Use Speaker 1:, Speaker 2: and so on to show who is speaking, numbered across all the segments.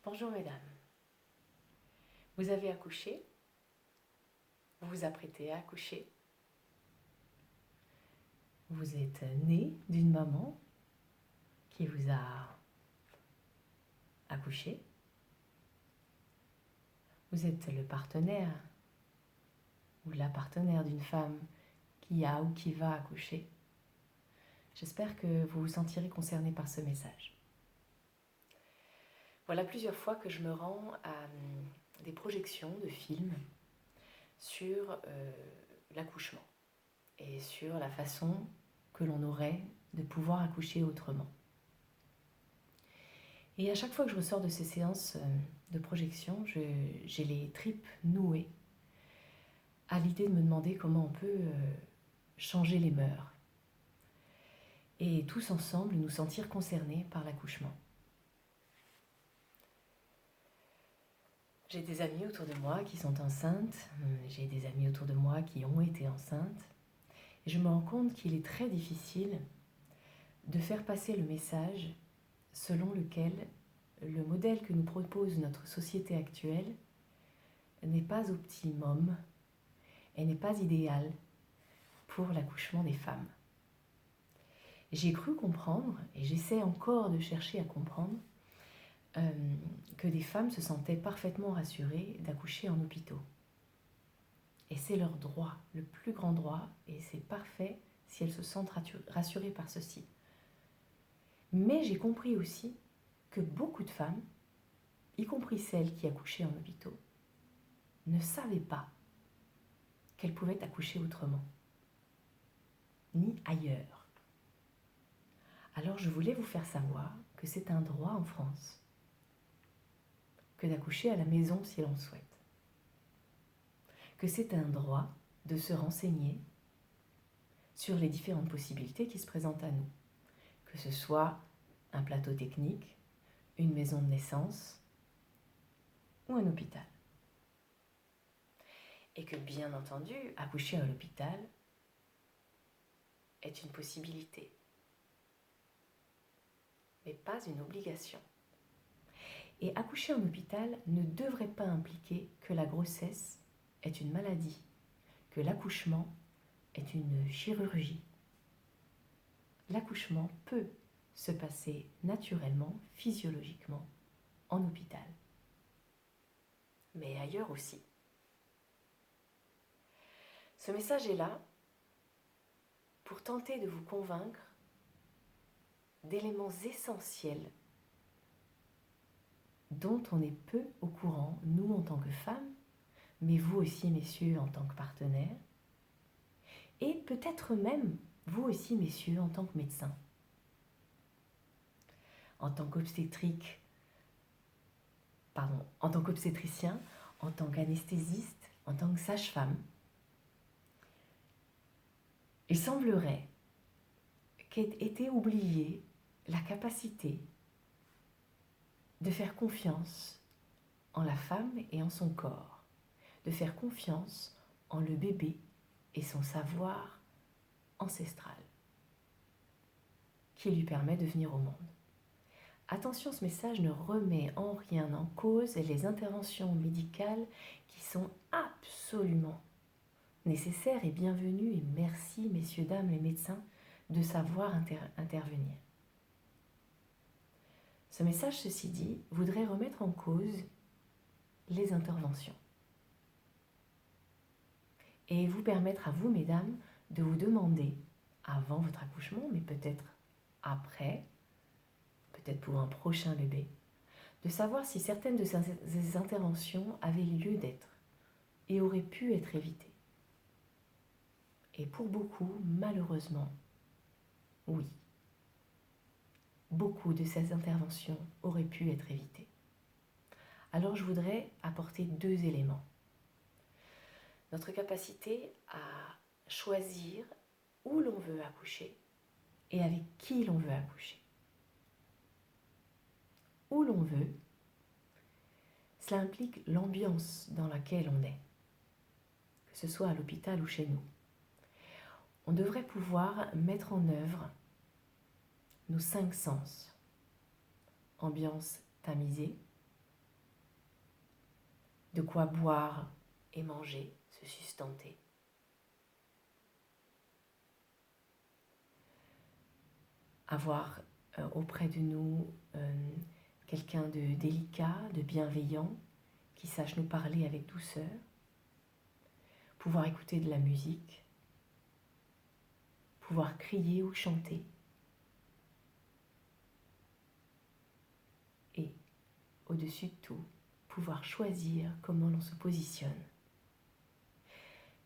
Speaker 1: Bonjour mesdames, vous avez accouché, vous vous apprêtez à accoucher, vous êtes née d'une maman qui vous a accouché, vous êtes le partenaire ou la partenaire d'une femme qui a ou qui va accoucher. J'espère que vous vous sentirez concerné par ce message. Voilà plusieurs fois que je me rends à des projections de films sur l'accouchement et sur la façon que l'on aurait de pouvoir accoucher autrement. Et à chaque fois que je ressors de ces séances de projection, j'ai les tripes nouées à l'idée de me demander comment on peut changer les mœurs et tous ensemble nous sentir concernés par l'accouchement. J'ai des amies autour de moi qui sont enceintes, j'ai des amies autour de moi qui ont été enceintes, et je me rends compte qu'il est très difficile de faire passer le message selon lequel le modèle que nous propose notre société actuelle n'est pas optimum et n'est pas idéal pour l'accouchement des femmes. J'ai cru comprendre, et j'essaie encore de chercher à comprendre, que des femmes se sentaient parfaitement rassurées d'accoucher en hôpitaux. Et c'est leur droit, le plus grand droit, et c'est parfait si elles se sentent rassurées par ceci. Mais j'ai compris aussi que beaucoup de femmes, y compris celles qui accouchaient en hôpitaux, ne savaient pas qu'elles pouvaient accoucher autrement, ni ailleurs. Alors je voulais vous faire savoir que c'est un droit en France que d'accoucher à la maison si l'on souhaite, que c'est un droit de se renseigner sur les différentes possibilités qui se présentent à nous, que ce soit un plateau technique, une maison de naissance ou un hôpital. Et que bien entendu, accoucher à l'hôpital est une possibilité, mais pas une obligation. Et accoucher en hôpital ne devrait pas impliquer que la grossesse est une maladie, que l'accouchement est une chirurgie. L'accouchement peut se passer naturellement, physiologiquement, en hôpital, mais ailleurs aussi. Ce message est là pour tenter de vous convaincre d'éléments essentiels dont on est peu au courant, nous en tant que femmes, mais vous aussi, messieurs, en tant que partenaires, et peut-être même vous aussi, messieurs, en tant que médecins, en tant qu'obstétricien, en tant qu'anesthésiste, en tant que sage-femme. Il semblerait qu'ait été oubliée la capacité de faire confiance en la femme et en son corps, de faire confiance en le bébé et son savoir ancestral qui lui permet de venir au monde. Attention, ce message ne remet en rien en cause les interventions médicales qui sont absolument nécessaires et bienvenues, et merci messieurs, dames les médecins de savoir intervenir. Ce message, ceci dit, voudrait remettre en cause les interventions et vous permettre à vous, mesdames, de vous demander, avant votre accouchement, mais peut-être après, peut-être pour un prochain bébé, de savoir si certaines de ces interventions avaient lieu d'être et auraient pu être évitées. Et pour beaucoup, malheureusement, oui. Beaucoup de ces interventions auraient pu être évitées. Alors je voudrais apporter 2 éléments. Notre capacité à choisir où l'on veut accoucher et avec qui l'on veut accoucher. Où l'on veut, cela implique l'ambiance dans laquelle on est, que ce soit à l'hôpital ou chez nous. On devrait pouvoir mettre en œuvre nos 5 sens. Ambiance tamisée, de quoi boire et manger, se sustenter. Avoir auprès de nous quelqu'un de délicat, de bienveillant, qui sache nous parler avec douceur, pouvoir écouter de la musique, pouvoir crier ou chanter, et au-dessus de tout, pouvoir choisir comment l'on se positionne.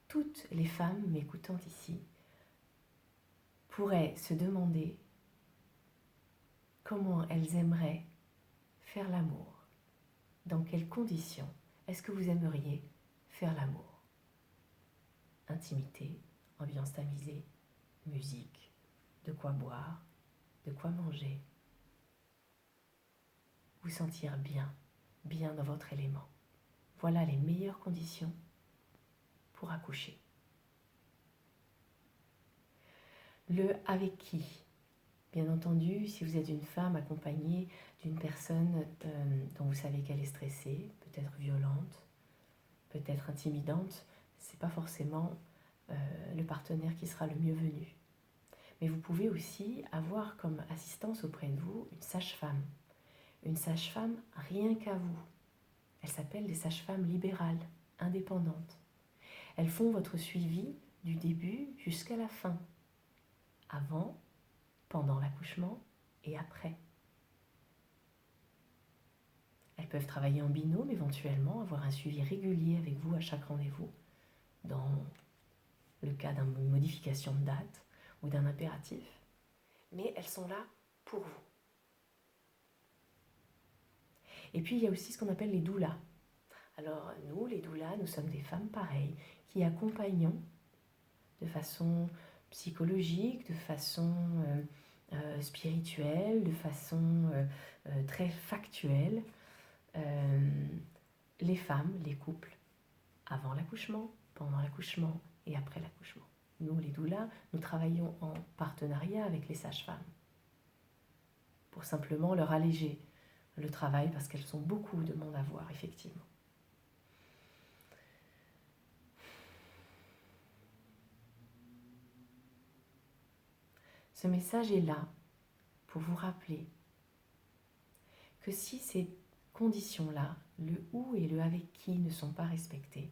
Speaker 1: Toutes les femmes m'écoutant ici pourraient se demander comment elles aimeraient faire l'amour. Dans quelles conditions est-ce que vous aimeriez faire l'amour? Intimité, ambiance tamisée, musique, de quoi boire, de quoi manger. Vous sentir bien, bien dans votre élément. Voilà les meilleures conditions pour accoucher. Le avec qui? Bien entendu, si vous êtes une femme accompagnée d'une personne dont vous savez qu'elle est stressée, peut-être violente, peut-être intimidante, ce n'est pas forcément le partenaire qui sera le mieux venu. Mais vous pouvez aussi avoir comme assistance auprès de vous une sage-femme. Une sage-femme rien qu'à vous. Elles s'appellent des sages-femmes libérales, indépendantes. Elles font votre suivi du début jusqu'à la fin, avant, pendant l'accouchement et après. Elles peuvent travailler en binôme éventuellement, avoir un suivi régulier avec vous à chaque rendez-vous, dans le cas d'une modification de date ou d'un impératif. Mais elles sont là pour vous. Et puis il y a aussi ce qu'on appelle les doulas. Alors nous, les doulas, nous sommes des femmes pareilles, qui accompagnons de façon psychologique, de façon spirituelle, de façon très factuelle, les femmes, les couples, avant l'accouchement, pendant l'accouchement et après l'accouchement. Nous, les doulas, nous travaillons en partenariat avec les sages-femmes pour simplement leur alléger le travail parce qu'elles ont beaucoup de monde à voir, effectivement. Ce message est là pour vous rappeler que si ces conditions-là, le où et le avec qui ne sont pas respectés,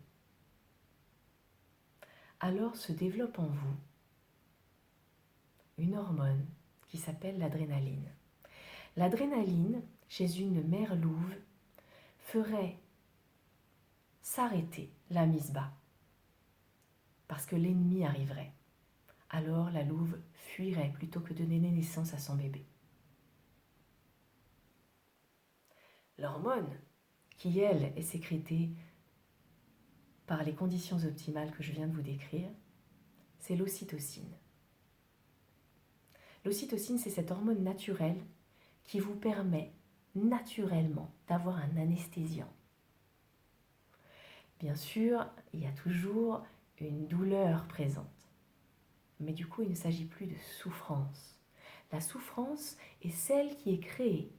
Speaker 1: alors se développe en vous une hormone qui s'appelle l'adrénaline. L'adrénaline, chez une mère louve, ferait s'arrêter la mise bas parce que l'ennemi arriverait. Alors la louve fuirait plutôt que de donner naissance à son bébé. L'hormone, qui elle est sécrétée par les conditions optimales que je viens de vous décrire, c'est l'ocytocine. L'ocytocine, c'est cette hormone naturelle qui vous permet naturellement d'avoir un anesthésiant. Bien sûr, il y a toujours une douleur présente. Mais du coup, il ne s'agit plus de souffrance. La souffrance est celle qui est créée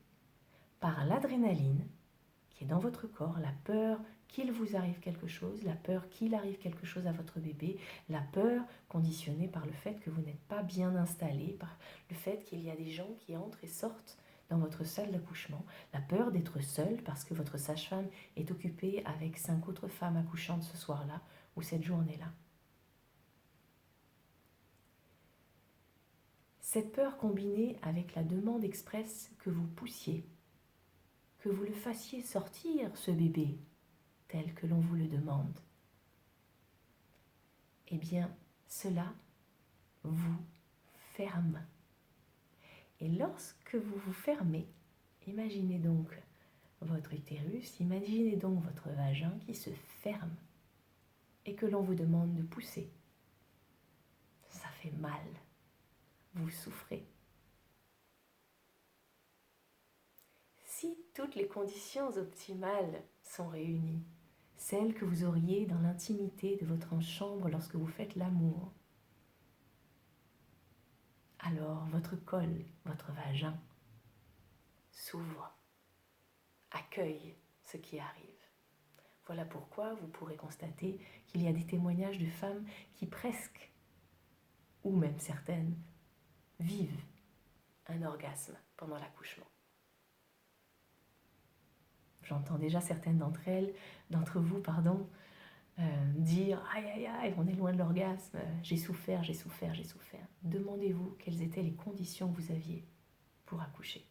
Speaker 1: par l'adrénaline qui est dans votre corps, la peur qu'il vous arrive quelque chose, la peur qu'il arrive quelque chose à votre bébé, la peur conditionnée par le fait que vous n'êtes pas bien installé, par le fait qu'il y a des gens qui entrent et sortent dans votre salle d'accouchement, la peur d'être seul parce que votre sage-femme est occupée avec 5 autres femmes accouchantes ce soir-là ou cette journée-là. Cette peur combinée avec la demande expresse que vous poussiez, que vous le fassiez sortir, ce bébé, tel que l'on vous le demande, eh bien, cela vous ferme. Et lorsque vous vous fermez, imaginez donc votre utérus, imaginez donc votre vagin qui se ferme et que l'on vous demande de pousser. Ça fait mal. Vous souffrez. Si toutes les conditions optimales sont réunies, celles que vous auriez dans l'intimité de votre chambre lorsque vous faites l'amour, alors votre col, votre vagin s'ouvre, accueille ce qui arrive. Voilà pourquoi vous pourrez constater qu'il y a des témoignages de femmes qui presque, ou même certaines, vivent un orgasme pendant l'accouchement. J'entends déjà certaines d'entre vous, dire « Aïe, aïe, aïe, on est loin de l'orgasme, j'ai souffert, j'ai souffert, j'ai souffert ». Demandez-vous quelles étaient les conditions que vous aviez pour accoucher.